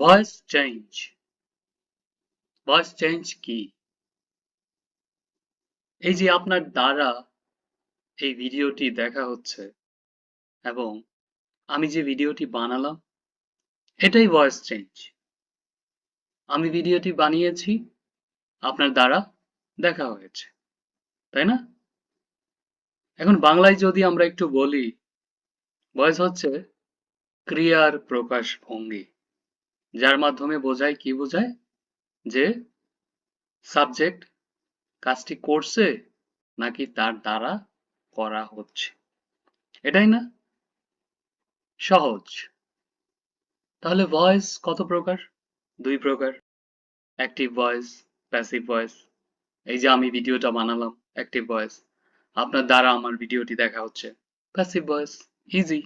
Voice change. Voice change কি? এই যে আপনার দ্বারা এই ভিডিওটি দেখা হচ্ছে এবং আমি যে ভিডিওটি বানালাম এটাই ভয়েস চেঞ্জ। আমি ভিডিওটি বানিয়েছি, আপনার দ্বারা দেখা হয়েছে, তাই না? এখন বাংলায় যদি আমরা একটু বলি, ভয়েস হচ্ছে ক্রিয়ার প্রকাশ ভঙ্গি, যার মাধ্যমে বোঝায় কি বোঝায় যে সাবজেক্ট কাজটি করছে নাকি তার দ্বারা করা হচ্ছে, এটাই না? সহজ। তাহলে ভয়েস কত প্রকার? দুই প্রকার, অ্যাক্টিভ ভয়েস, প্যাসিভ ভয়েস। এই যে আমি ভিডিওটা বানালাম, অ্যাক্টিভ ভয়েস। আপনার দ্বারা আমার ভিডিওটি দেখা হচ্ছে, প্যাসিভ ভয়েস। ইজি।